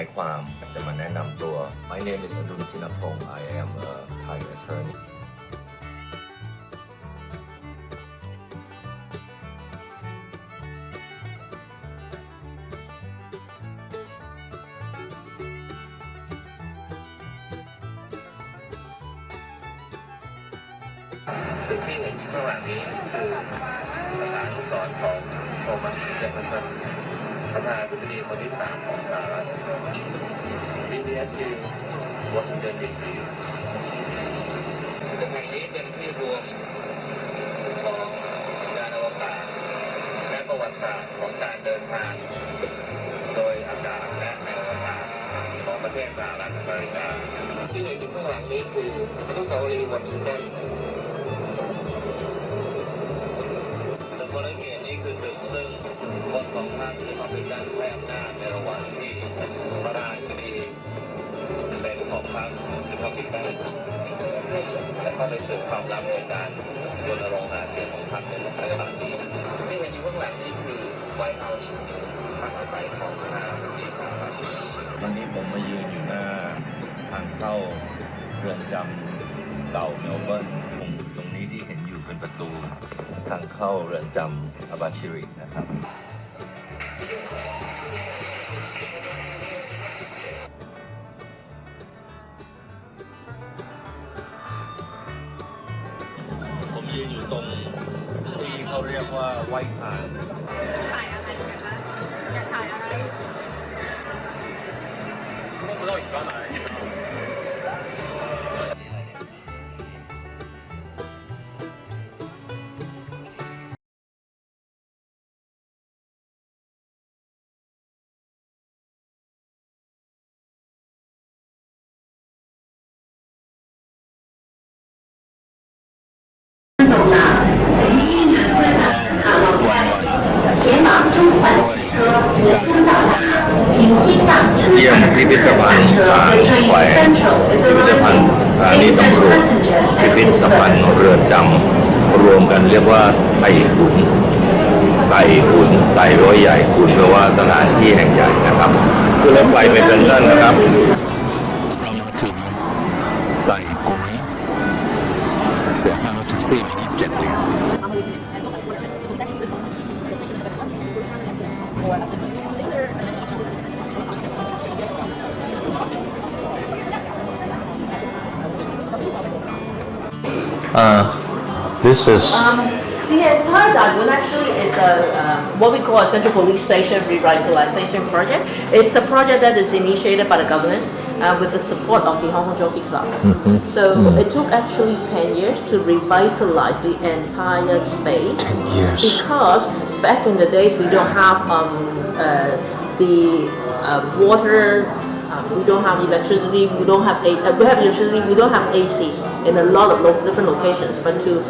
ายความจะมาแนะนำตัว My name is Adul I am a Thai attorneyซึ่งที่เห็นข้างหลังนี้คือสถานสอนของโทมัสเจฟเฟอร์สันประธานาธิบดีคนที่3ของสหรัฐ BTSG วอชิงตันดีซีตึกแห่งนี้เป็นที่รวมของยานอวกาศและประวัติศาสตร์ของการเดินทางโดยอากาศและในอวกาศของประเทศสหรัฐอเมริกาที่เห็นข้างหลังนี้คืออนุสาวรีย์วอชิงตันตึกบริเกตนี้คือตึกซึ่งคนของพรรคที่มาเป็นการใช้อำนาจในระหว่างที่ประธานาธิบดีเป็นของพรรคที่เขาปิดได้แต่ก็ไปสืบความลับในการรณรงค์หาเสียงของพรรคในรัฐบาลนี้ที่เห็นอยู่ข้างหลังนี้คือไวท์เฮาส์พักอาศัยของประธานาธิบดีสหรัฐวันนี้ผมมายืนอยู่หน้าทางเข้าเรือนจำเก่าเมลเบิร์นตรงนี้ที่เห็นอยู่เป็นประตูทางเข้าเรือนจำอาบาชิรินะครับผมยืนอยู่ตรงที่เขาเรียกว่าไวท์ทางถ่ายอะไรกันนะอยากถ่ายอะไรไม่รู้อีกก็ไหนเยี่ยมพิพิธภัณฑ์ศาลแขวงพิพิธภัณฑ์สถานีตำรวจพิพิธภัณฑ์เรือนจำรวมกันเรียกว่าไต่ขุนไต่ร้อยใหญ่ขุนแปลว่าสถานที่แห่งใหญ่นะครับคือรถไฟไปเซ็นทรัลนะครับเรามาถึงไต่ขุนเสียค่ารถแท็กซี่27 เหรียญThis is the entire Dagun actually is a what we call a central police station revitalization project. It's a project that is initiated by the government with the support of the Hong Kong Jockey Club. So it took actually 10 years to revitalize the entire space. 10 years. Because back in the days we don't have the water. We don't have electricity. We have electricity. We don't have AC in a lot of different locations. But to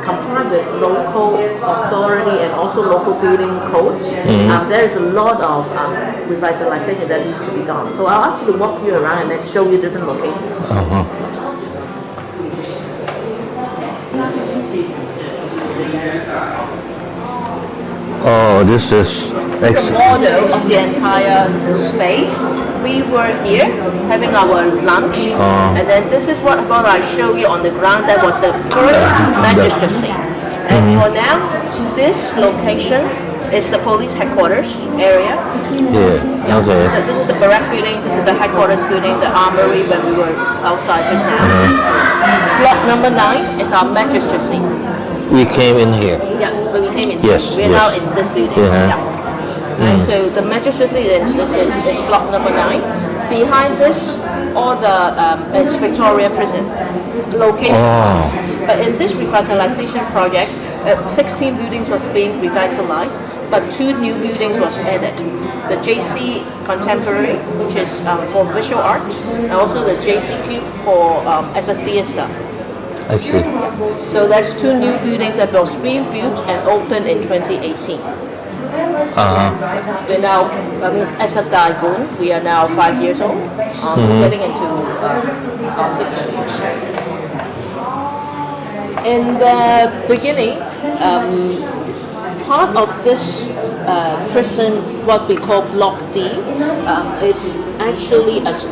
comply with local authority and also local building codes, there is a lot of revitalization that needs to be done. So I'll actually walk you around and then show you different locations. Oh, this is the model of the entire space. We were here having our lunch, and then this is what I show you on the ground. That was the first magistracy, and for now, this location is the police headquarters area. Yeah. Okay. This is the barrack building. This is the headquarters building, the armory when we were outside just now. Block number 9 is our magistracy. We came in here. Yes, when we came in. Yes. We're now in this building. And so the magistracy is block number 9. Behind this, all the it's Victoria Prison located. But in this revitalization project, 16 buildings was being revitalized, but 2 new buildings was added. The JC Contemporary, which is for visual art, and also the JC Cube for as a theater. I see. So there's 2 new buildings that was being built and opened in 2018. We're now, as a Dagun, we are now 5 years old, getting into our 6th year. In the beginning, part of this prison, what we call Block D. It's actually what's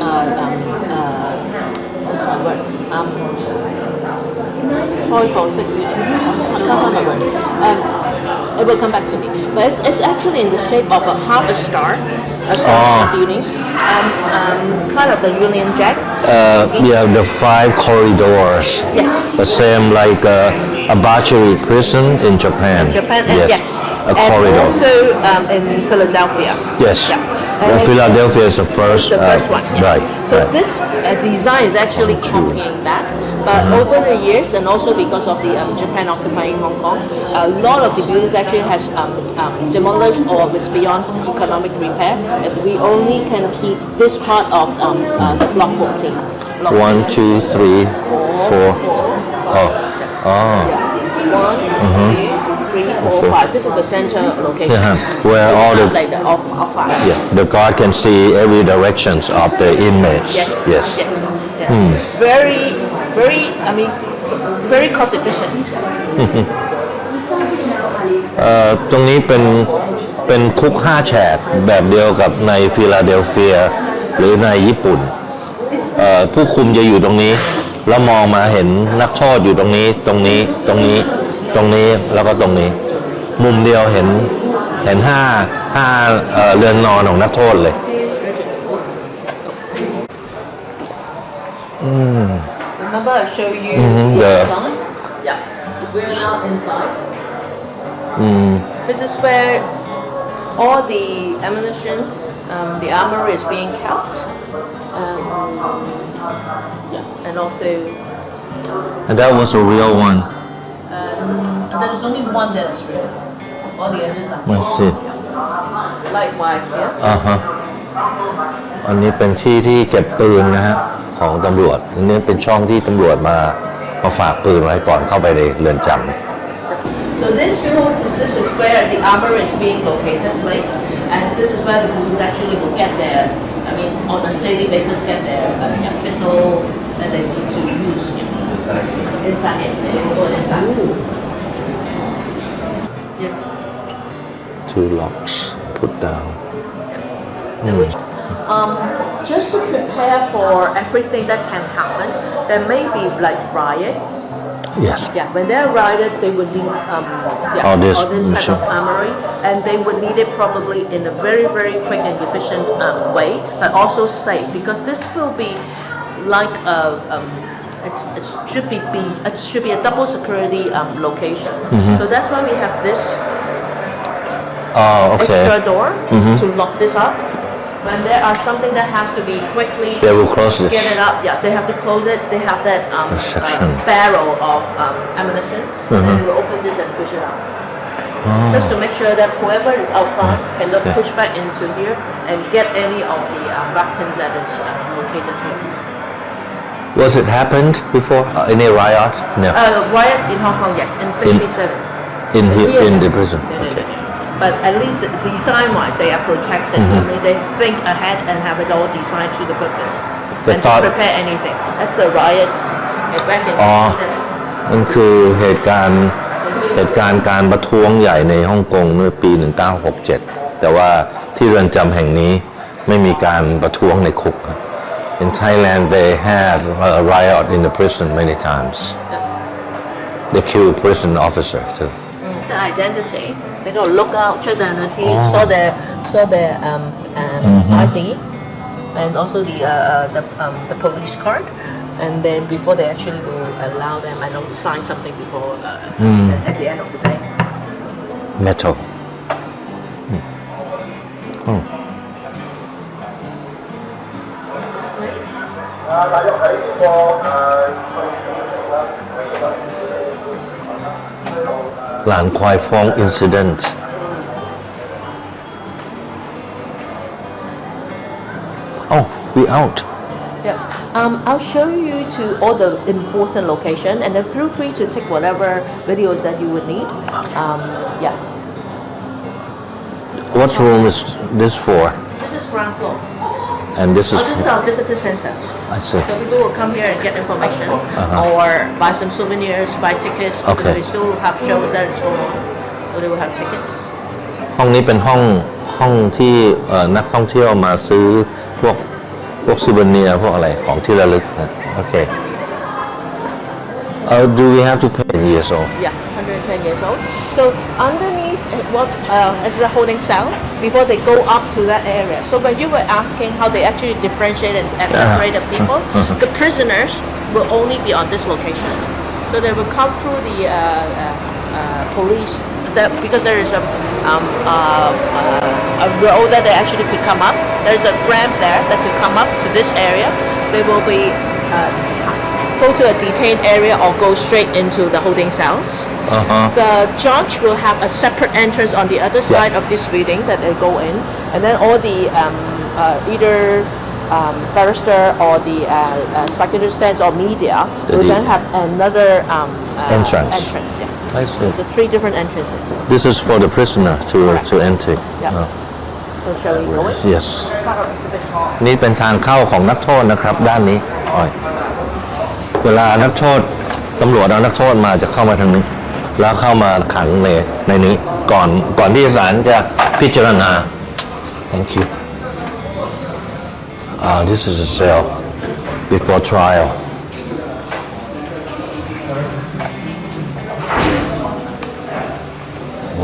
my word? It will come back to me. But it's actually in the shape of half a star building, kind of the Union Jack. Yeah, the 5 corridors. Yes. The same like a Bacheri prison in Japan. Japan, and yes. A corridor. And also in Philadelphia. Yes. Yeah. And Philadelphia is the first. The first one. Yes. Right. So right. this design is actually copying that. But over the years, and also because of the Japan occupying Hong Kong, a lot of the buildings actually has demolished or is beyond economic repair. And we only can keep this part of the block 14. Block 1, 2, 3, 4. Oh. Oh. 1, 2, 3, 4, 5. This is the center location. Yeah. Where all the like the of 5. yeah, the guard can see every directions of the inmates. Yes. Yes. Yes. Very, I mean, very cost efficient. ตรงนี้เป็นคุก5 แฉกแบบเดียวกับในฟิลาเดลเฟียหรือในญี่ปุ่นผู้คุมจะอยู่ตรงนี้แล้วมองมาเห็นนักโทษอยู่ตรงนี้ตรงนี้ตรงนี้ตรงนี้แล้วก็ตรงนี้มุมเดียวเห็น5เรือนนอนของนักโทษเลย Remember I showed you the inside? Yeah. We're now inside. This is where all the ammunition, the armory is being kept. Yeah, and also and that was a real one. and there is only one that is real. All the others are I see. likewise, yeah. อันนี้เป็นที่ที่เก็บปืนนะฮะของตำรวจอันนี้เป็นช่องที่ตำรวจมาฝากปืนไว้ก่อนเข้าไปในเรือนจำ So this is where the armor is being located, placed, and this is where the police actually will get their, I mean, on a daily basis get their pistol and they to use inside it. They will go inside. Yes. 2 locks put down. Just to prepare for everything that can happen, there may be like riots. Yes. Yeah, when there are riots, they would need All this type of armory, and they would need it probably in a very, very quick and efficient way, but also safe because this will be like it should be a double security location. So that's why we have this extra door to lock this up. When there are something that has to be quickly They will close this. get it up, yeah, they have to close it. They have that barrel of ammunition, and they will open this and push it out. Just to make sure that whoever is outside cannot push back into here and get any of the weapons that is located here. Was it happened before? Any riot? No. Riots in Hong Kong, yes, in '67. In the prison. Okay. But at least design-wise, they are protected. I mean, they think ahead and have it all designed to the purpose and to prepare anything. That's a riot back in '67. นั่นคือเหตุการณ์การประท้วงใหญ่ในฮ่องกงเมื่อปี 1967 แต่ว่าที่เรือนจำแห่งนี้ไม่มีการประท้วงในคุก In Thailand they had a riot in the prison many times. They killed prison officers too. The identity, they go look out, check the identity, saw their ID, and also the police card, and then before they actually will allow them, I don't sign something before at the end of the day. Metal. Oh. หลานควายฟ้อง incident. Oh, we out. Yeah. I'll show you to all the important location, and then feel free to take whatever videos that you would need. Yeah. What room is this for? This is ground floor. And this is. This is our visitor center. I see. So people will come here and get information, or buy some souvenirs, buy tickets. Because Okay. we still have shows that is going on, so they will have tickets. ห้องนี้เป็นห้องที่นักท่องเที่ยวมาซื้อพวกซูเวเนียร์พวกอะไรของที่ระลึกนะโอเค do we have to pay years old Yeah, 110 years old. So underneath is the holding cell before they go up to that area. So when you were asking how they actually differentiate and separate the people, the prisoners will only be on this location. So they will come through the police because there is a road that they actually could come up. There's a ramp there that could come up to this area. They will be go to a detained area or go straight into the holding cells. The judge will have a separate entrance on the other side of this building that they go in, and then all the either barrister or the spectator stands or media will then have another entrance. Yeah. I see. So 3 different entrances. This is for the prisoner to enter Yeah. So shall we go in? Yes Part of exhibition hall. นี่เป็นทางเข้าของนักโทษนะครับด้านนี้เวลานักโทษตำรวจเอานักโทษมาจะเข้ามาทางนี้แล้วเข้ามาขังในนี้ก่อนที่ศาลจะพิจารณา Thank you this is a cell before trial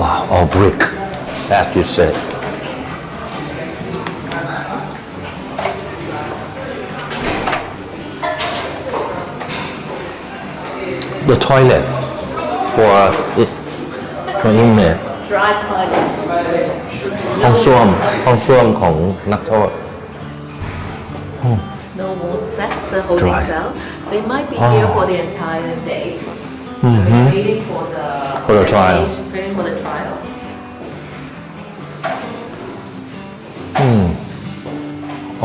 wow all brick as you said the toilet for inmate Dry toilet. ห้องส้วมของนักโทษ No more. That's the holding Dry. cell. They might be here for the entire day. Waiting for the trial. Waiting for the trial.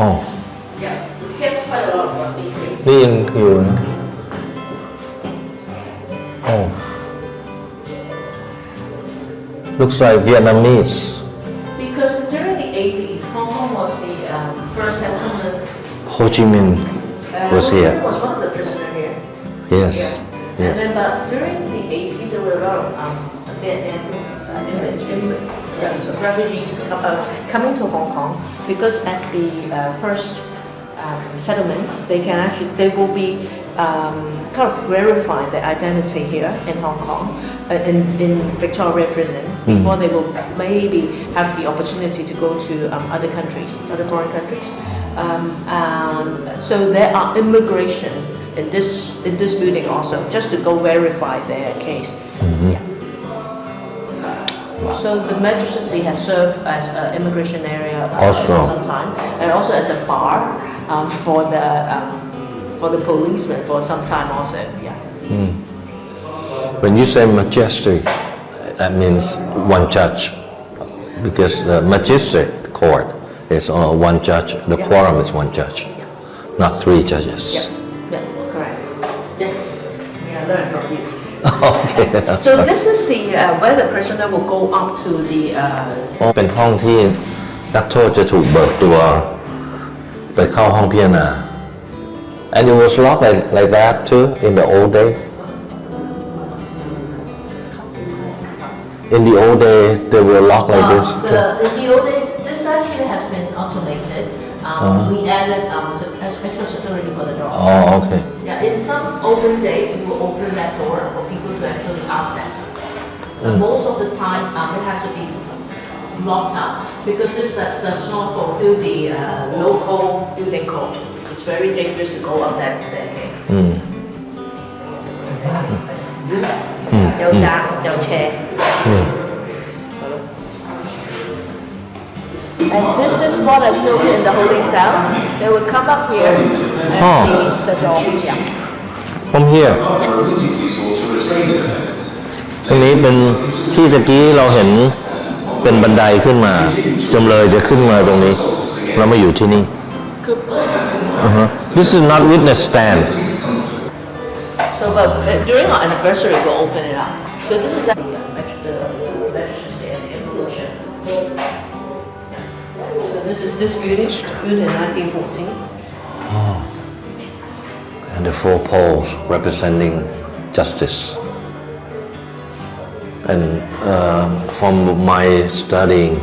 Oh Yeah, we kept quite a lot of what these days. นี่ยังอยู่นะ Oh looks like Vietnamese Because during the 80s, Hong Kong was the first settlement. Ho Chi Minh was Ho Chi here Minh was one of the prisoners here. yes And yes then, but during the 80s, there were a lot of refugees coming to Hong Kong because as the first settlement, they will be kind of verify their identity here in Hong Kong, in Victoria Prison, before they will maybe have the opportunity to go to other countries, other foreign countries. And so there are immigration in this building also, just to go verify their case. Yeah. So the magistracy has served as an immigration area Also. for some time, and also as a bar for the policemen for some time also. Yeah. when you say majestic that means one judge because the magistrate court is one judge the quorum is one judge not 3 judges Yeah, correct. Yes, yeah, I learned from you. okay that's So right. this is the where the prisoner will go up to the เป็นห้องที่นักโทษจะถูกเบิกตัวไปเข้าห้องพิจารณา and it was locked like that too in the old day in the old day they were locked like this in the old days, this actually has been automated. We added extra security for the door. oh okay Yeah, in some olden days, we will open that door for people to actually access. Most of the time, it has to be locked up because this does not fulfill the local building code. It's very dangerous to go up that staircase. 有閘有斜 And this is what I showed you in the holding cell. They will come up here and see the door. Yeah. from here ตรงนี้เป็นที่ตะกี้เราเห็นเป็นบันไดขึ้นมาจำเลยจะขึ้นมาตรงนี้เรามาอยู่ที่นี่ This is not witness stand So, but during our anniversary, we'll open it up. So this is the magistracy and the evolution. So this is this building, built in 1914. and the 4 poles representing justice and from my studying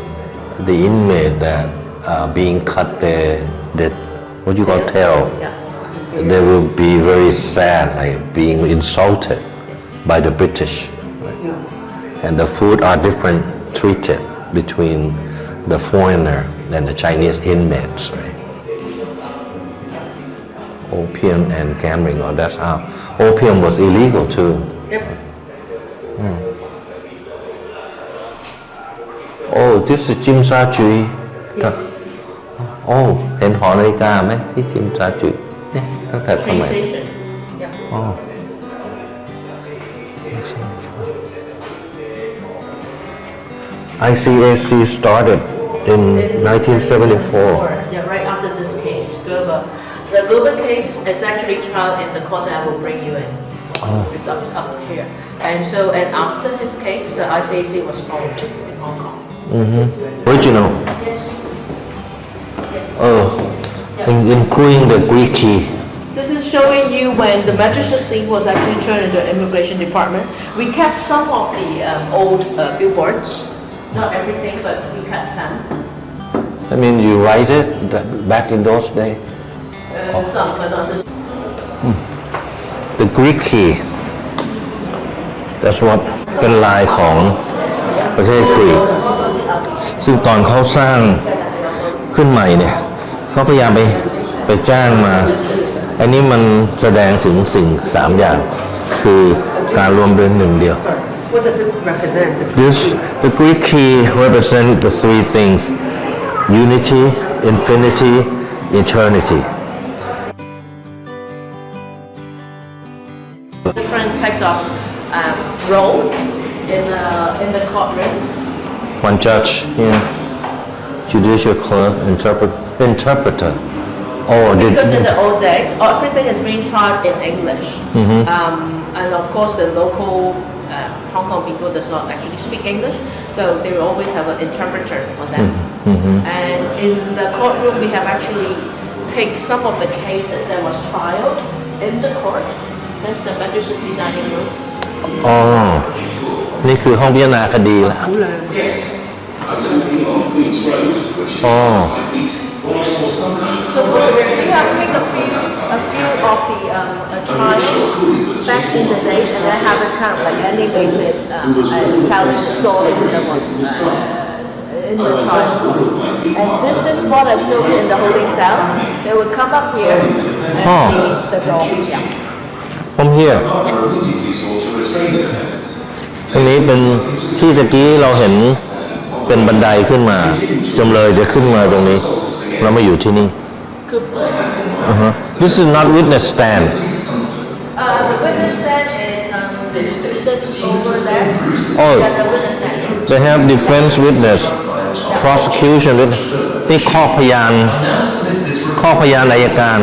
the inmate that being cut the what you call tail they will be very sad like being insulted by the British and the food are different treated between the foreigner and the Chinese inmates right opium and gambling or that's how opium was illegal too oh this is จิมซาจุย Yes. โอ้เห็นหอนาฬิกาไหมที่จิมซาจุยเนี่ยตั้งแต่ส Train มัย station. Yeah. อ๋อ ICAC started in 1974 Yeah, right after this case, Gerber. The Gerber case is actually trial in the court that I will bring you in. It's up here. And so, and after his case, the ICAC was formed in Hong Kong. original Yes. Yes. including the Greek key This is showing you when the magistracy was actually turned into an immigration department. We kept some of the old billboards, not everything, but we kept some. I mean you write it back in those days Some, but not this. the Greek key that's what เป็นลายของประเทศกรีกซึ่งตอนเขาสร้างขึ้นใหม่เนี่ยเขาพยายามไปจ้างมาอันนี้มันแสดงถึงสิ่ง3อย่างคือการรวมเป็นหนึ่งเดียว What does it represent? The Greek key represents the three things unity infinity eternity Different types of roles in the courtroom. one judge here judicial clerk interpreter oh Because in the old days, everything is being tried in English, and of course the local Hong Kong people does not actually speak English, so they will always have an interpreter for them. And in the courtroom, we have actually picked some of the cases that was trialed in the court. That's the magistracy dining room. อ๋อนี่คือห้องพิจารณาคดีแล้วอ๋อ So we have picked a few of the trials back in the days, and then have it kind of like animated and telling the stories that was in the trial. And this is what I showed you in the holding cell. They would come up here and see the dog. Yeah. from here อันนี้เป็นที่ตะกี้เราเห็นเป็นบันไดขึ้นมาจำเลยจะขึ้นมาตรงนี้แล้วมาอยู่ที่นี่ This is not witness stand The witness stand is distributed over there. Oh. Yeah, the witness stand. Yes. they have defense witness prosecution witness นี่ข้อพยานอัยการ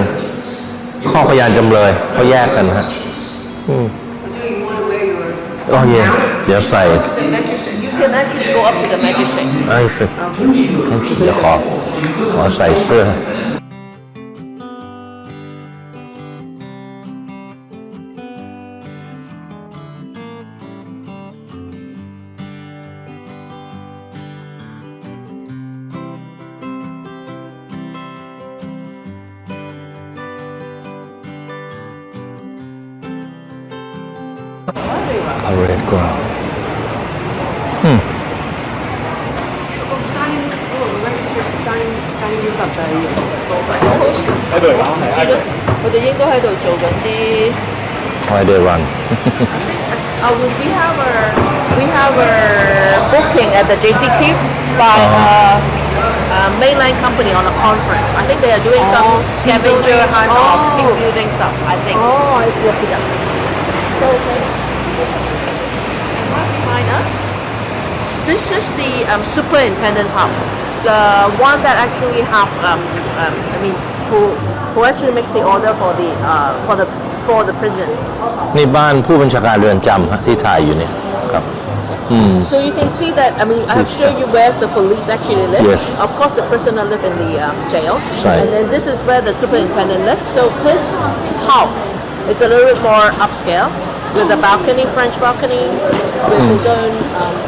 ข้อพยานจำเลยเขาแยกกันฮะโอ้ยเดี๋ยวใส่ The magistrate. You can actually go up to the magistrate. ไอ้สิเดี๋ยวขอใส่เสื้อ parade ground Why they run? We have a booking at the JC Keep by mainline company on a conference. I think they are doing some scavenger hunt of team building stuff. I think. Oh, I see. So right behind us, this is the superintendent's house, the one that actually have who actually makes the order for the prison. นี่บ้านผู้บัญชาการเรือนจำฮะที่ถ่ายอยู่เนี่ยครับ So you can see that, I have shown you where the police actually live. Yes. Of course, the prisoner live in the jail. Right. And then this is where the superintendent lives. So his house is a little bit more upscale. with a balcony, French balcony, with his own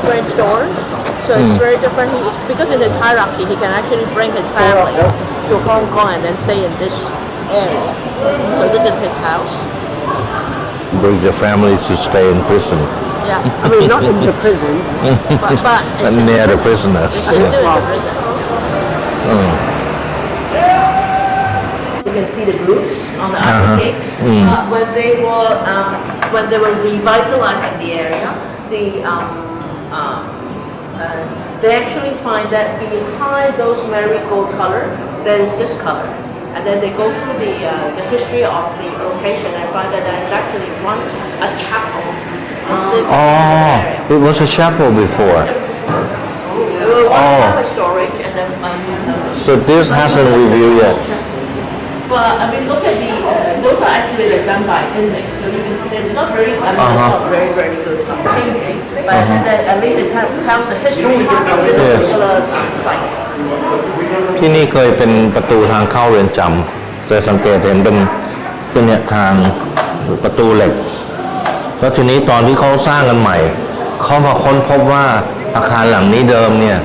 French doors. So it's very different. Because in his hierarchy, he can actually bring his family to Hong Kong and then stay in this area. So this is his house. Bring the families to stay in prison. Yeah, I mean, not in the prison. but it's in Near the prison. prisoners. It's still in the prison. You can see the roofs on the arcade. When they were revitalizing the area, they actually find that behind those marigold color, there is this color. And then they go through the history of the location and find that there is actually once a chapel in this area. It was a chapel before. One have a storage and then So this hasn't reviewed yet. but I mean look at the those are actually like done by inmates, so you can see that it's not very it's not very good painting, but then at least it kind of tells the history of this particular site. ที่นี่เคยเป็นประตูทางเข้าเรือนจำจะสังเกตเห็นเป็นเนี่ยทางประตูเหล็กแล้วทีนี้ตอนที่เขาสร้างกันใหม่เขามาค้นพบว่าอาคารหลังนี้เดิมเนี่ย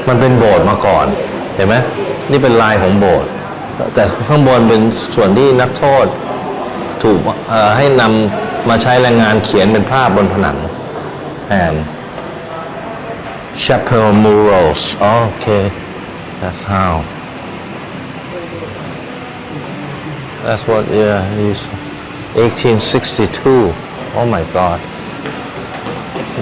มันเป็นโบสถ์มาก่อนเห็นไหมนี่เป็นลายของโบสถ์แต่ข้างบนเป็นส่วนที่นักโทษถูกให้นำมาใช้แรงงานเขียนเป็นภาพบนผนังแทน Chapel murals okay that's how that's what he's 1862 oh my god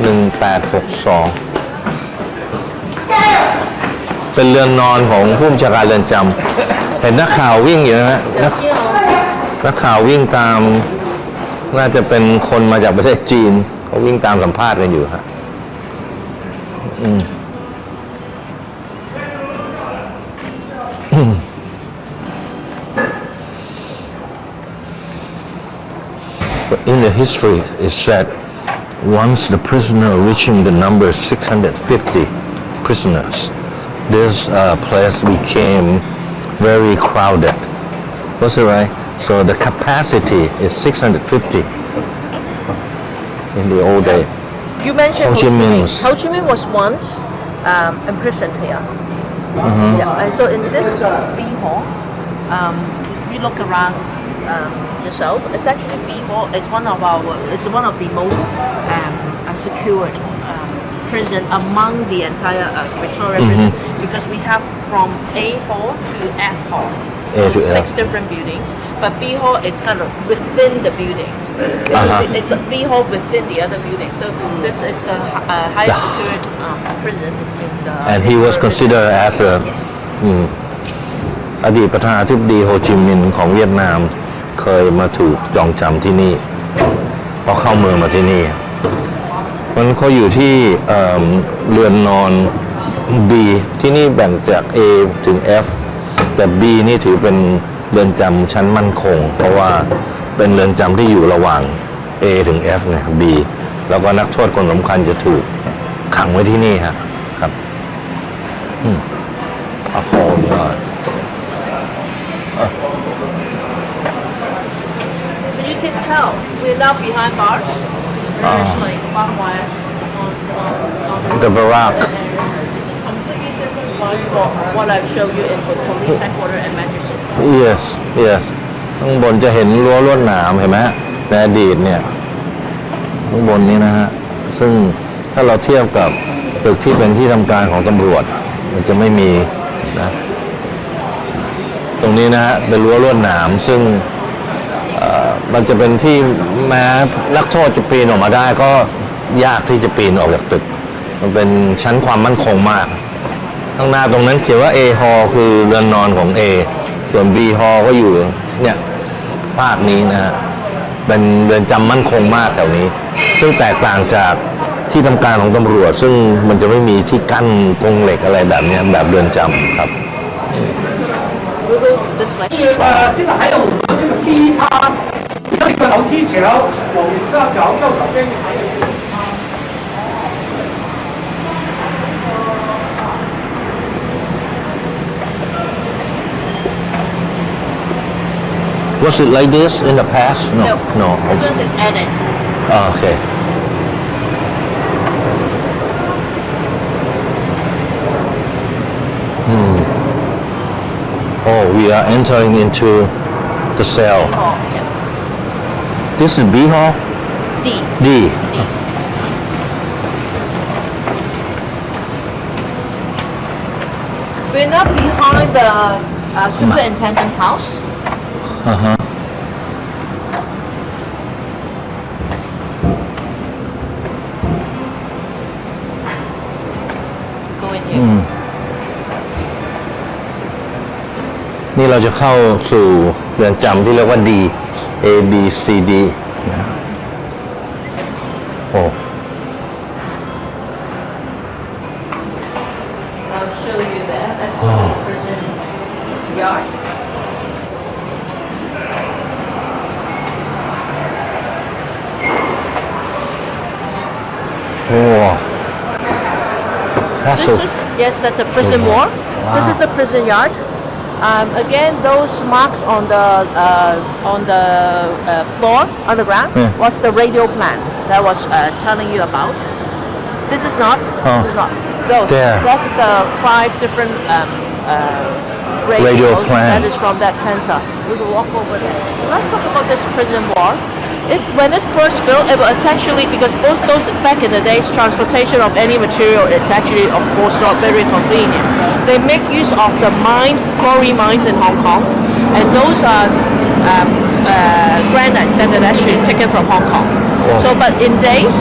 1862เป็นเรือนนอนของผู้บัญชาการเรือนจำเห็นนักข่าววิ่งอยู่นะฮะนักข่าววิ่งตามน่าจะเป็นคนมาจากประเทศจีนเขาวิ่งตามสัมภาษณ์กันอยู่ฮะIn the history it said once the prisoner reaching the number 650 prisoners this place became very crowded. Was it right? So the capacity is 650 in the old day. You mentioned Ho Chi Minh. Ho Chi Minh was once imprisoned here. Yeah, and so in this B hall, you look around yourself. It's actually B hall. It's one of the most secured prison among the entire Victoria prison because we have from A hall to F hall. A to F. 6 different buildings, but B hall is kind of within the buildings. It's a B hall within the other buildings. So this is the highest secured prison in the. And he was considered as a อดีตประธานาธิบดีโฮจิมินห์ของเวียดนามเคยมาถูกจองจำที่นี่พอเข้าเมืองมาที่นี่มันเขาอยู่ที่เรือนนอน B ที่นี่แบ่งจาก A ถึง F แต่ B นี่ถือเป็นเรือนจำชั้นมั่นคงเพราะว่าเป็นเรือนจำที่อยู่ระหว่าง A ถึง F ไง B แล้วก็นักโทษคนสำคัญจะถูกขังไว้ที่นี่ครับโอ้โห So you can tell we're now behind bars. There's like barbed wire on the barrack It's a completely different vibe from what I've showed you in the police headquarters and magistrates. yes ข้างบนจะเห็นรั้วลวดหนามเห็นไหมในอดีตเนี่ยข้างบนนี้นะฮะซึ่งถ้าเราเทียบกับตึกที่เป็นที่ทำการของตำรวจมันจะไม่มีนะตรงนี้นะฮะเป็นรั้วลวดหนามซึ่งมันจะเป็นที่แม้นักโทษจะปีนออกมาได้ก็ยากที่จะปีนออกจากตึกมันเป็นชั้นความมั่นคงมากข้างหน้าตรงนั้นเขียนว่า A hall คือเรือนนอนของ A ส่วน B hall ก็อยู่เนี่ยภาคนี้นะฮะเป็นเรือนจำมั่นคงมากแถวนี้ซึ่งแตกต่างจากที่ทำการของตำรวจซึ่งมันจะไม่มีที่กั้นกรงเหล็กอะไรแบบนี้แบบเรือนจำครับ We'll go this way. 这个还有我们这个第一叉，这个楼梯桥，我们是要找右手边还有第一叉。Was it like this in the past? No. This one is added. โอเค Oh, we are entering into the cell. Oh, yeah. This is B hall? D. D. We're not behind the superintendent's house. Uh-huh. Go in here. นี่เราจะเข้าสู่เรือนจำที่เรียกว่า D A B C D นะโอ้ I'll show you there. That's the prison yard. โอ้ That's This so is yes, that's a prison wall. This is a prison yard. Again, those marks on the floor on the ground Yeah. was the radio plan that I was telling you about. This is not. Oh. This is not. Those. There. That's the 5 different Radio radios plan. that is from that center. We will walk over there. Let's talk about this prison wall. When it first built, it was actually because both those back in the days, transportation of any material, it's actually of course not very convenient. They make use of the mines, quarry mines in Hong Kong, and those are granites that are actually taken from Hong Kong. Wow. So, but in days,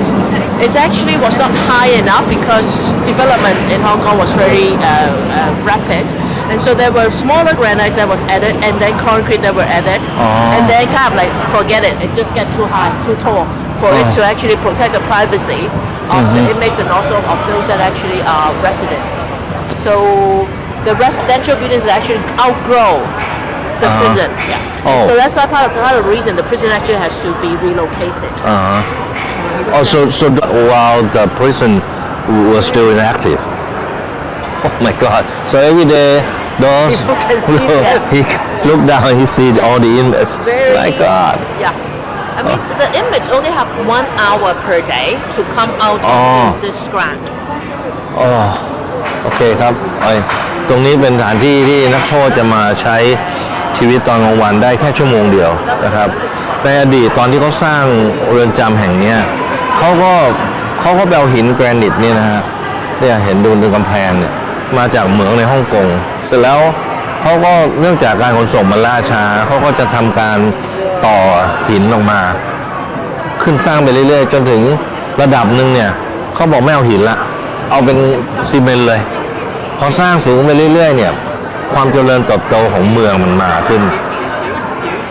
it actually was not high enough because development in Hong Kong was very rapid. And so there were smaller granites that was added and then concrete that were added. And then kind of like forget it, it just get too high, too tall for it to actually protect the privacy of the inmates and also of those that actually are residents. So the residential buildings actually outgrow the prison. Yeah. Oh. So that's why part of the reason the prison actually has to be relocated. Oh, so while the prison was still inactive. Oh my God! So every day, those People can see this. he look down, he see all the inmates. Very, My God! Yeah. I mean, the inmates only have 1 hour per day to come out Oh. of this grant. อ๋อโอเคครับตรงนี้เป็นสถานที่ที่นักโทษจะมาใช้ชีวิตตอนกลางวันได้แค่ชั่วโมงเดียวนะครับในอดีตตอนที่เขาสร้างเรือนจำแห่งเนี้ยเขาก็ไปเอาหินแกรนิตเนี่ยนะฮะเนี่ยเห็นดูบนกำแพงเนี่ยมาจากเหมืองในฮ่องกงเสร็จแล้วเขาก็เนื่องจากการขนส่งมันล่าช้าเขาก็จะทำการต่อหินออกมาขึ้นสร้างไปเรื่อยๆจนถึงระดับหนึ่งเนี่ยเขาบอกไม่เอาหินละเอาเป็นซีเมนต์เลยพอสร้างสูงไปเรื่อยๆเนี่ยความเจริญเติบโตของเมืองมันมาขึ้น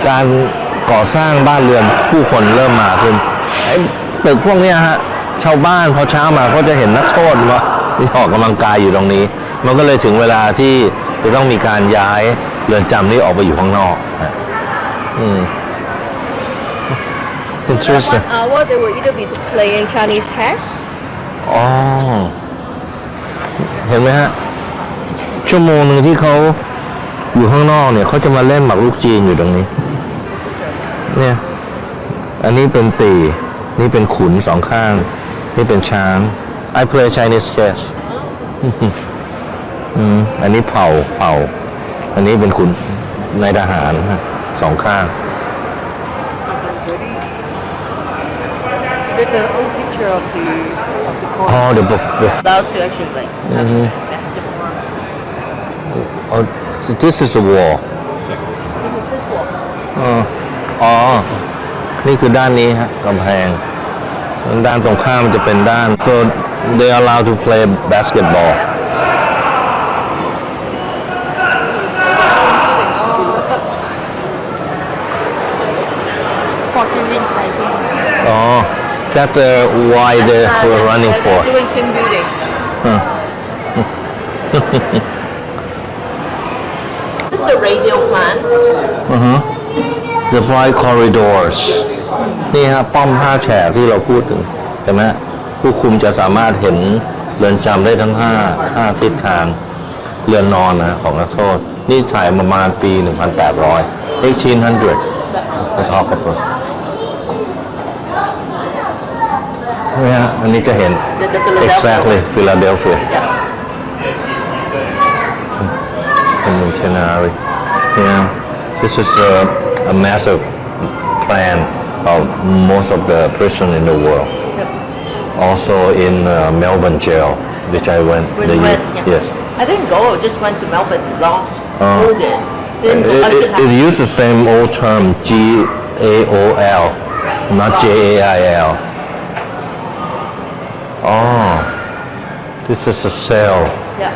การก่อสร้างบ้านเรือนผู้คนเริ่มมาขึ้นไอ้ตึกพวกเนี้ยฮะชาวบ้านพอเช้ามาเขาจะเห็นนักโทษว่าที่ออกกำลังกายอยู่ตรงนี้มันก็เลยถึงเวลาที่จะต้องมีการย้ายเรือนจำนี้ออกไปอยู่ข้างนอกInteresting. That 1 hour they will either be playing Chinese chess. อ๋อเห็นไหมฮะชั่วโมงหนึ่งที่เขาอยู่ข้างนอกเนี่ยเขาจะมาเล่นหมากรุกจีนอยู่ตรงนี้เนี่ยอันนี้เป็นตีนี่เป็นขุนสองข้างนี่เป็นช้าง I play Chinese chess อันนี้เผ่าอันนี้เป็นขุนนายทหารสองข้าง There's an old picture of the court. Oh, the About to actually like basketball. Oh, this is the wall. Yes. This is this wall. อ๋อ นี่คือด้านนี้ฮะกำแพงด้านตรงข้ามมันจะเป็นด้าน so they allow to play basketball oh that's why they were running for Doing team building. This is the radio plan. the five corridors นี่ฮะป้อม5แฉกที่เราพูดถึงใช่ไหมผู้คุมจะสามารถเห็นเรือนจำได้ทั้ง5ทิศทางเรือนนอนนะของนักโทษนี่ถ่ายประมาณปี 1800 1800 photographer เนี่ยอันนี้จะเห็น The Philadelphia. exactly Philadelphia Yeah. Conventionally. Yeah, this is a massive plan of most of the prison in the world. Yep. Also in Melbourne jail, which I went. When the you year- went, yeah. Yes. I didn't go. I just went to Melbourne last Oh. August. It, Didn't go. I should it have. used the same old term GAOL, not JAIL. Oh, this is a cell. Yeah.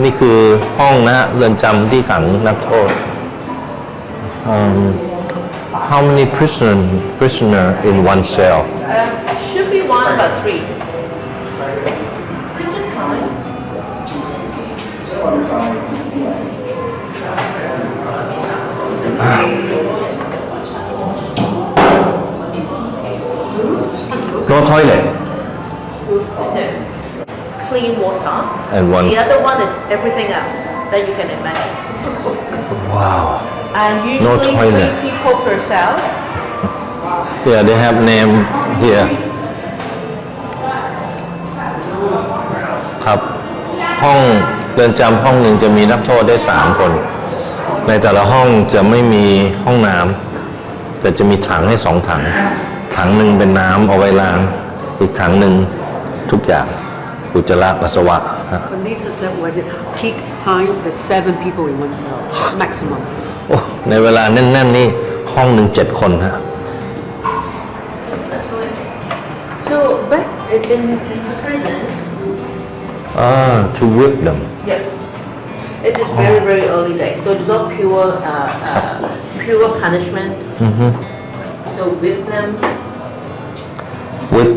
นี่คือห้องนะฮะเรือนจำที่ขังนักโทษ How many prisoner in one cell? Should be one, but three. Take your time. โน้ตทอยเลย No. Clean water. And one. The other one is everything else that you can imagine. Wow. And No usually toilet. 3 people per cell. Yeah, they have name here. ครับ ห้องเรือนจำห้องหนึ่งจะมีนักโทษได้3 คน ในแต่ละห้องจะไม่มีห้องน้ำแต่จะมีถังให้2 ถัง ถังหนึ่งเป็นน้ำเอาไว้ล้าง อีกถังหนึ่งทุกอย่างอุจจาระปัสสาวะฮะ When Lisa said when it's peak time, there's 7 people in one cell, maximum. โอ้ในเวลาแน่นๆนี่ห้องหนึ่ง7 คนฮะ So back in the prison, to whip them yeah, it is very very early days. So it's all pure punishment. So whip them. with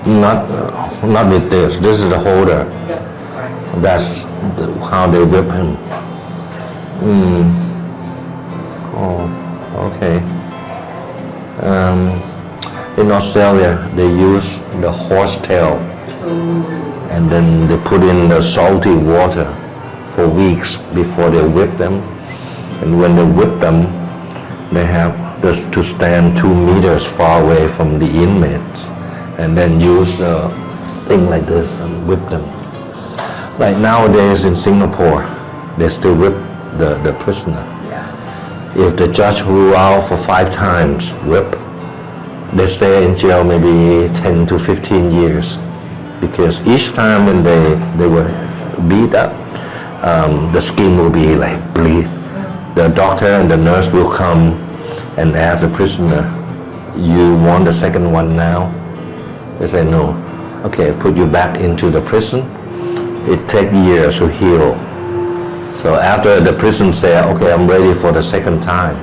not with this is the holder. Yeah. That's how they whip him. Oh, okay. In Australia, they use the horse tail, and then they put in the salty water for weeks before they whip them. And when they whip them, they have just to stand 2 meters far away from the inmates, and then use the thing like this and whip them. Like nowadays in Singapore, they still whip the prisoner. If the judge rule out for 5 times whip, they stay in jail maybe 10 to 15 years, because each time when they were beat up, the skin will be like bleed. The doctor and the nurse will come and ask the prisoner, "You want the second one now?" They say no. Okay, put you back into the prison. It takes years to heal. So after the prison say, "Okay, I'm ready for the second time,"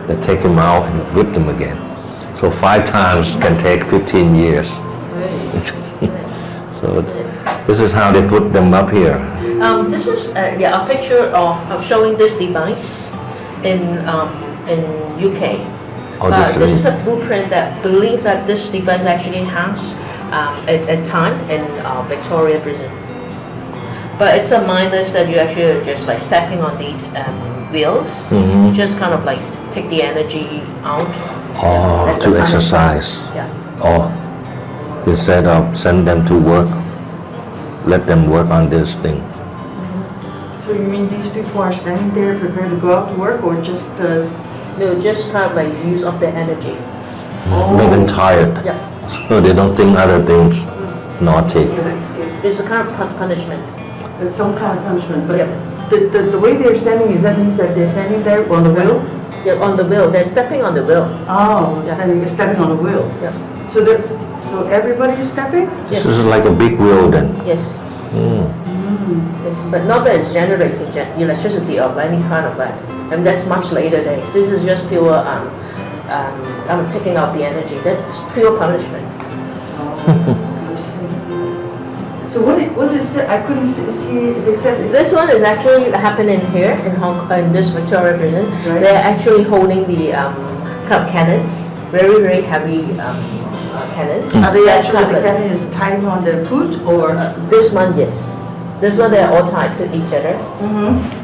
they take him out and whip them again. So 5 times can take 15 years. So this is how they put them up here. This is a picture of showing this device in UK. Oh, This is a blueprint that believe that this device actually has at time in Victoria prison. But it's a minus that you actually are just like stepping on these wheels. You just kind of like take the energy out. Oh, That's to the exercise. Yeah. Oh, instead of send them to work, let them work on this thing. So you mean these people are standing there prepared to go out to work or just They'll just kind of like use up their energy. Make them tired. Yeah. So they don't think other things naughty. It's a kind of punishment. it's some kind of punishment? But Yep. the way they're standing, is that means that they're standing there on the wheel? Yeah, on the wheel. They're stepping on the wheel. Oh, Yeah. standing on the wheel. Yeah. So everybody is stepping? Yes. This is like a big wheel then. Yes. Yes, but not that it's generating electricity of any kind of that. And that's much later days. This is just pure taking out the energy. That's pure punishment. So what is that? I couldn't see. They said This one is actually happening here in this Victoria prison. Right. They're actually holding the kind of cannons, very very heavy cannons. Are they That actually kind the of- cannon is tied on their foot or? This one, yes. This one they're all tied to each other.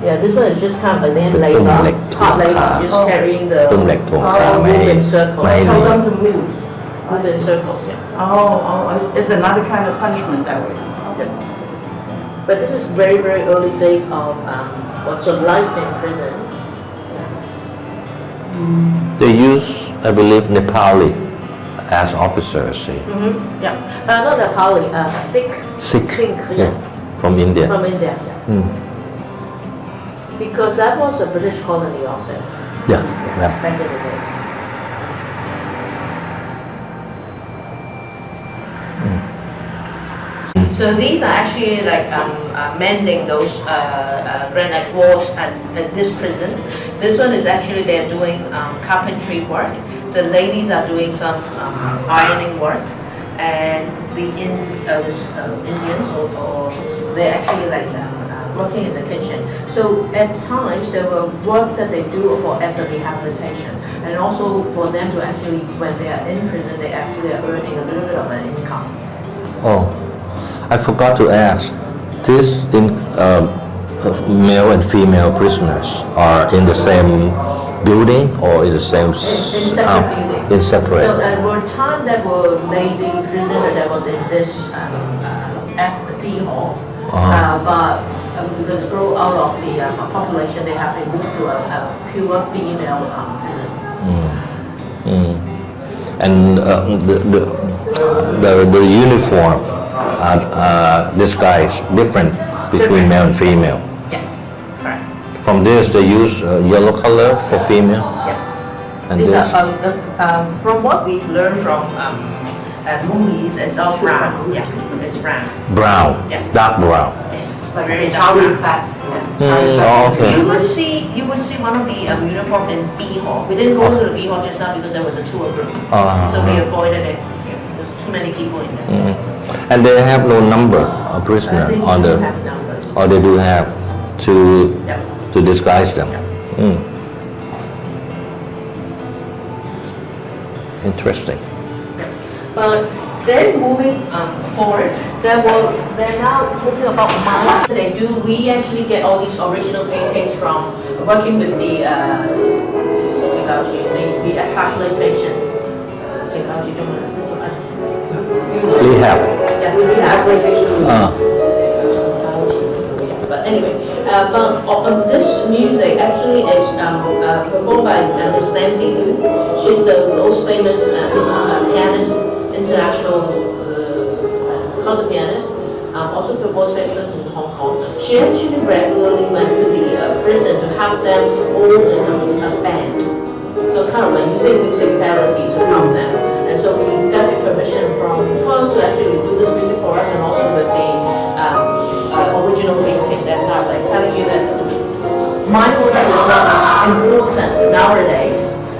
Yeah, this one is just kind of a land labor, hard labor, just carrying the ตุ้มเหล็กถ่วงขาไม่ move in circle. ไม่ให้ Tell them to move. within circles. Yeah. It's another kind of punishment that way. Yeah. But this is very, very early days of what's your life in prison. They use, I believe, Nepali as officers. See? Yeah. Not Nepali, Sikh. Sikh. Yeah. From India. From India. Yeah. Because that was a British colony also. Yeah. Back in the days. So these are actually like mending those granite walls at this prison. This one is actually they're doing carpentry work. The ladies are doing some ironing work, and the Indians also they're actually like working in the kitchen. So at times there were works that they do as a rehabilitation, and also for them to actually when they are in prison they actually are earning a little bit of an income. Oh, I forgot to ask. This male and female prisoners are in the same building or in the same In separate buildings. In separate. So there were times that were lady prisoner that was in this at the D hall, but because grow out of the population, they have been moved to a pure female prison. And the uniform disguise different between male and female. Yeah, correct. From this, they use yellow color for female. Yeah. And These this, are from what we've learned from movies, it's all brown. Yeah, it's brown. brown, Yeah. dark brown. Yes, very dark brown. Okay. You would see one of the uniform in B hall. We didn't go to the B hall just now because there was a tour group, so we avoided it. There's too many people in there. And they have no number of prisoner They on do the, have numbers. or they do have Yep. to disguise them. Interesting. But then moving forward, they're now talking about mines that they do. We actually get all these original paintings from working with the rehabilitation. Rehab. Yeah, the rehabilitation. But anyway, but this music actually is performed by Miss Nancy Yu. She's the most famous pianist, international concert pianist. Also the most famous in Hong Kong. She actually regularly went to the prison to help them all organize a band. So kind of like using music therapy to help them. And so we got the permission from her to actually do this music for us, and also with the original painting that kind of like telling you that mindfulness is not important nowadays,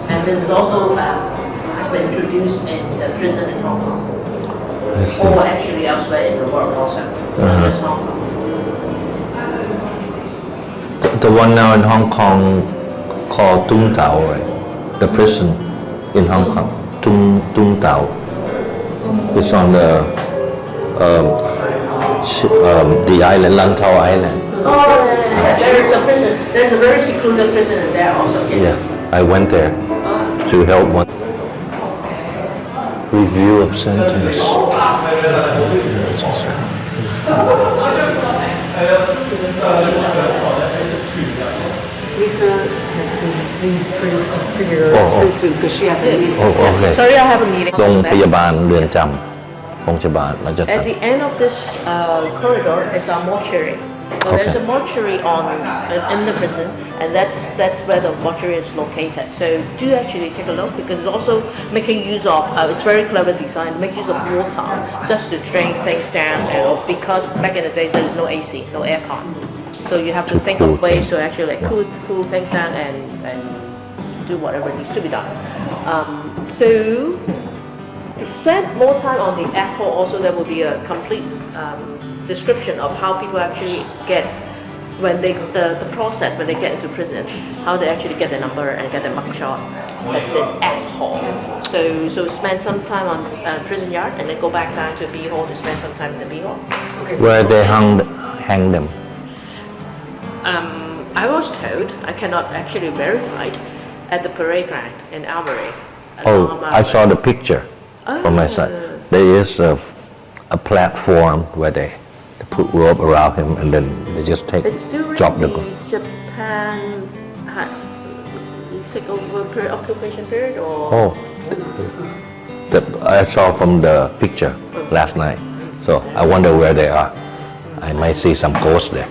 and this is also has been introduced in the prison in Hong Kong, I see. or actually elsewhere in the world also, not just Hong Kong. The one now in Hong Kong called Tung Tao, right? The prison in Hong Kong, Tung Tao. It's on the island, Lantau Island. Oh, yeah. There is a prison. There's a very secluded prison in there also. Yes. Yeah, I went there to help one. Review of sentence. Lisa has to leave prison because she has a meeting. Oh, okay. Sorry, I have a meeting. โรงพยาบาลเรือนจำโรงพยาบาลราชทัณ At the end of this corridor is our mortuary. So there's a mortuary in the prison, and that's where the mortuary is located. So do actually take a look, because it's also making use of it's very clever design. Make use of water just to drain things down, because back in the days there was no AC, no aircon. So you have to think of ways to actually like cool things down and do whatever needs to be done. So spend more time on the F hall. Also, there will be a complete description of how people actually get when they the process when they get into prison, how they actually get the number and get the mugshot. That's in F hall. So spend some time on prison yard and then go back down to B hall to spend some time in the B hall. Where they hang them. I was told, I cannot actually verify, at the parade ground in Armory. Oh, I saw the picture. from my side. There is a platform where they put rope around him and then they just It's during drop the Japan take over occupation period or Oh, I saw from the picture last night. So I wonder where they are. I might see some ghosts there.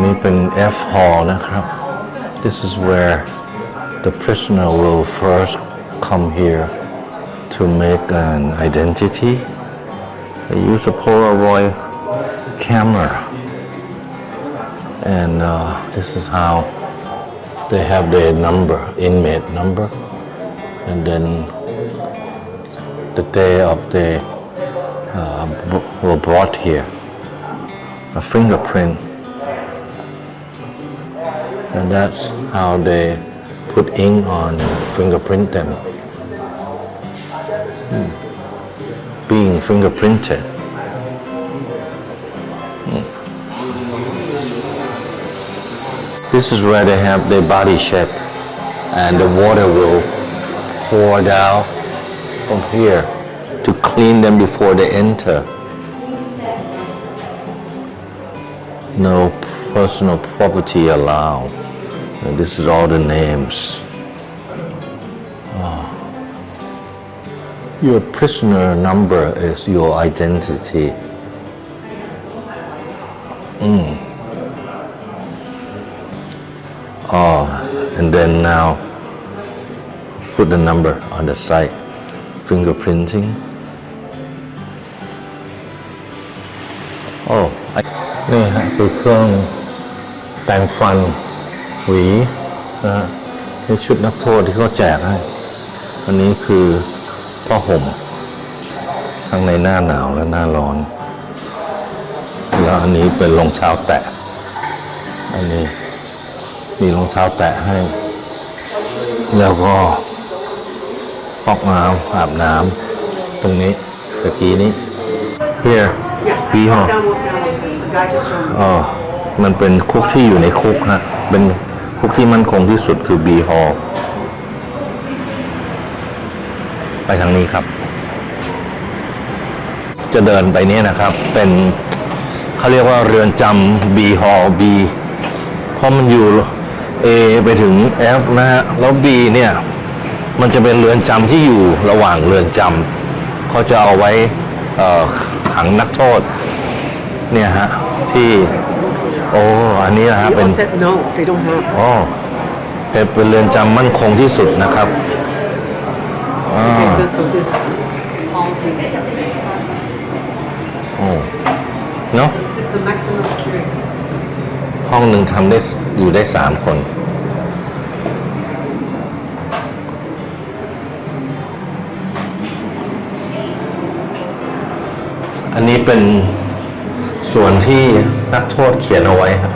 นี่เป็น F hall นะครับ This is where the prisoner will first come here to make an identity. They use a Polaroid camera, and this is how they have their number, inmate number, and then the day of they were brought here, a fingerprint, and that's how they put ink on and fingerprint them. Being fingerprinted. This is where they have their body check, and the water will pour down from here to clean them before they enter. No personal property allowed. And this is all the names. Your prisoner number is your identity. And then now put the number on the side. Fingerprinting.นี่ฮะคือเครื่องแต่งฟันหวีนะฮะนี่ชุดนักโทษที่เขาแจกให้อันนี้คือผ้าห่มทั้งในหน้าหนาวและหน้าร้อนแล้วอันนี้เป็นรองเท้าแตะอันนี้มีรองเท้าแตะให้แล้วก็ฟอกน้ำอาบน้ำตรงนี้ตะกี้นี้ here ปีห่อมันเป็นคุกที่อยู่ในคุกฮะเป็นคุกที่มั่นคงที่สุดคือบีฮอลไปทางนี้ครับจะเดินไปนี้นะครับเป็นเขาเรียกว่าเรือนจำบีฮอลบีเพราะมันอยู่ A ไปถึง F นะฮะแล้ว B เนี่ยมันจะเป็นเรือนจำที่อยู่ระหว่างเรือนจำเขาจะเอาไว้ขังนักโทษเนี่ยฮะที่อันนี้นะฮะเป็น No, they don't have. เป็นเรือนจำมั่นคงที่สุดนะครับBecause of this whole thing. เนาะ It's the maximum security. ห้องหนึ่งทำได้อยู่ได้3 คนอันนี้เป็นส่วนที่นักโทษเขียนเอาไว้ครับ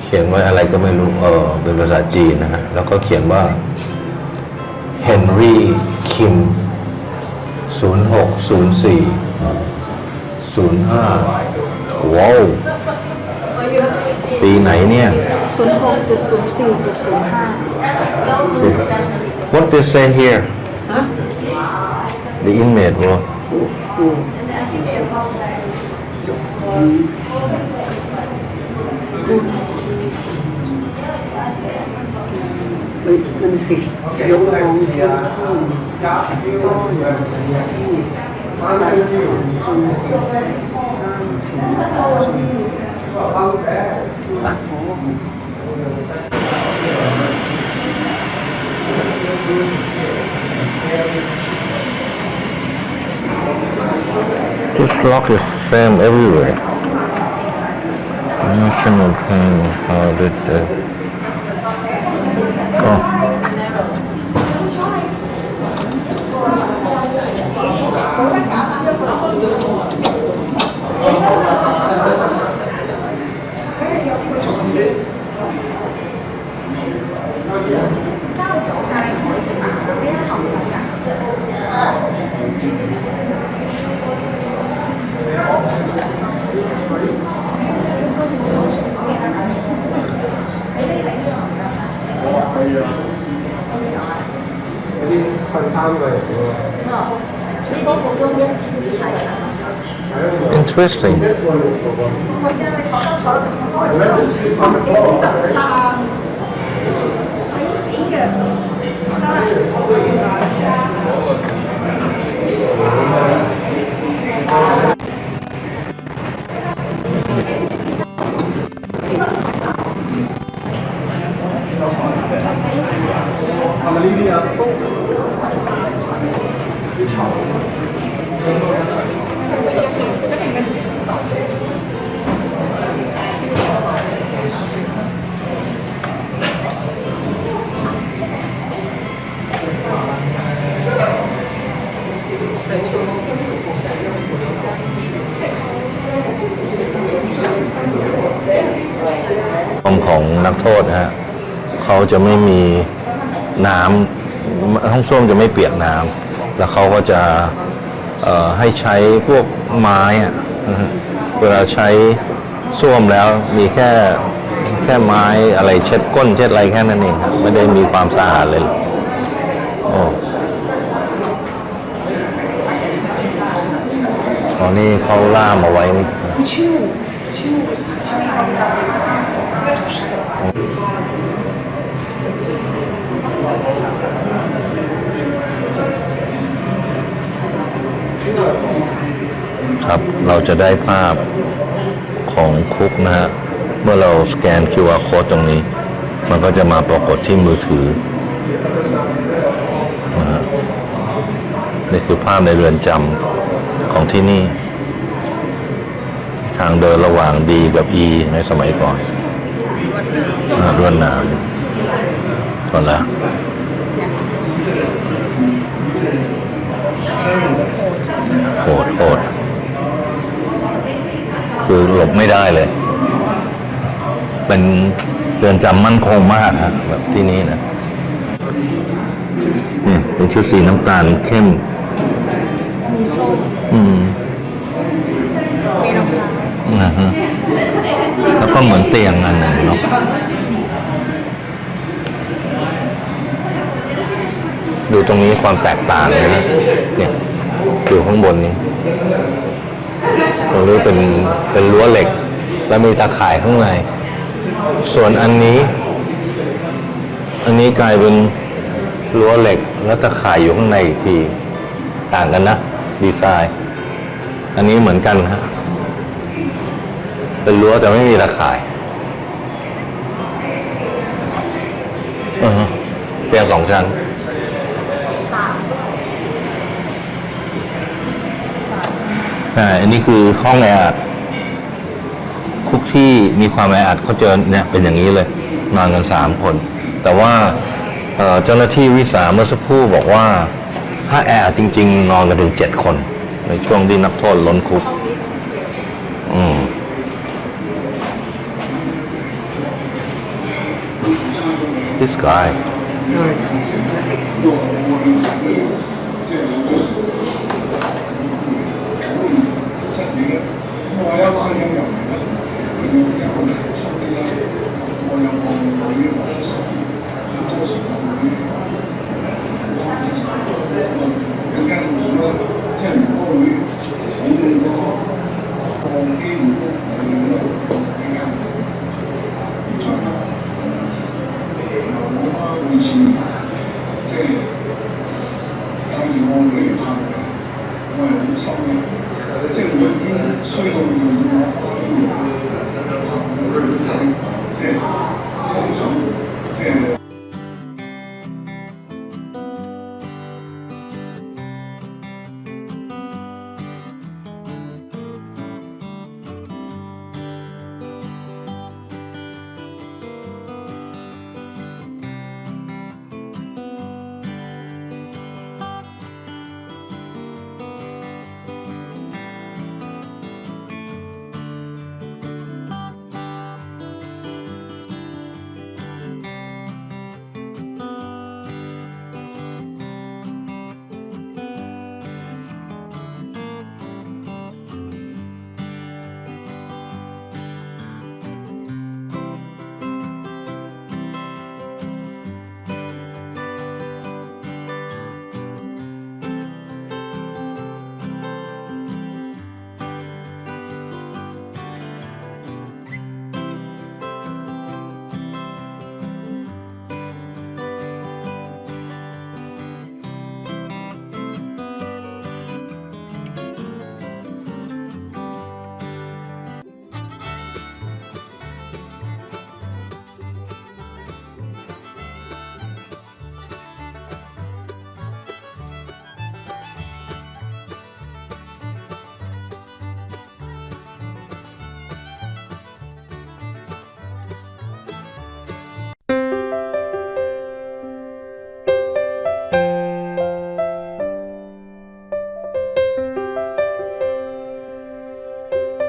เขียนไว้อะไรก็ไม่รู้เป็นภาษาจีนนะฮะแล้วก็เขียนว่าเฮนรี่คิม0604 05ว้าวปีไหนเนี่ย 06.04.05 What they say here The inmate bro Wait, let me see. This lock is same everywhere. National pain, how did Interesting. Amelia. ของนักโทษนะฮะเขาจะไม่มีน้ำห้องส้วมจะไม่เปียกน้ำแล้วเขาก็จะให้ใช้พวกไม้อะเวลาใช้ส้วมแล้วมีแค่ไม้อะไรเช็ดก้นเช็ดอะไรแค่นั้นเองครับไม่ได้มีความสะอาดเลยโอ้ตอนนี้เขาล่ามเอาไว้ครับเราจะได้ภาพของคุกนะฮะเมื่อเราสแกน QR code ตรงนี้มันก็จะมาปรากฏที่มือถือนะฮะนี่คือภาพในเรือนจำของที่นี่ทางเดินระหว่าง D กับ E ในสมัยก่อนรวดน้ำก่อนละโหดคือหลบไม่ได้เลยเป็นเรือนจำมั่นคงมากฮะแบบที่นี่นะนี่เป็นชุดสีน้ำตาลเข้มมีส้มมีรองเท้าแล้วก็เหมือนเตียงอันหนึ่งเนาะดูตรงนี้ความแตกต่างเลยนะเนี่ยอยู่ข้างบนนี้ตรงนี้เป็นรั้วเหล็กแล้วมีตาข่ายข้างในส่วนอันนี้กลายเป็นรั้วเหล็กแล้วตาข่ายอยู่ข้างในอีกทีต่างกันนะดีไซน์อันนี้เหมือนกันฮะเป็นรั้วแต่ไม่มีตาข่ายเตียง2 ชั้นอันนี้คือห้องแออัดคุกที่มีความแออัดเขาเจอเนี่ยเป็นอย่างนี้เลยนอนกัน3 คนแต่ว่าเจ้าหน้าที่วิสาเมื่อสักครู่บอกว่าถ้าแออัดจริงๆนอนกันถึง7 คนในช่วงที่นักโทษล้นคุกThis guy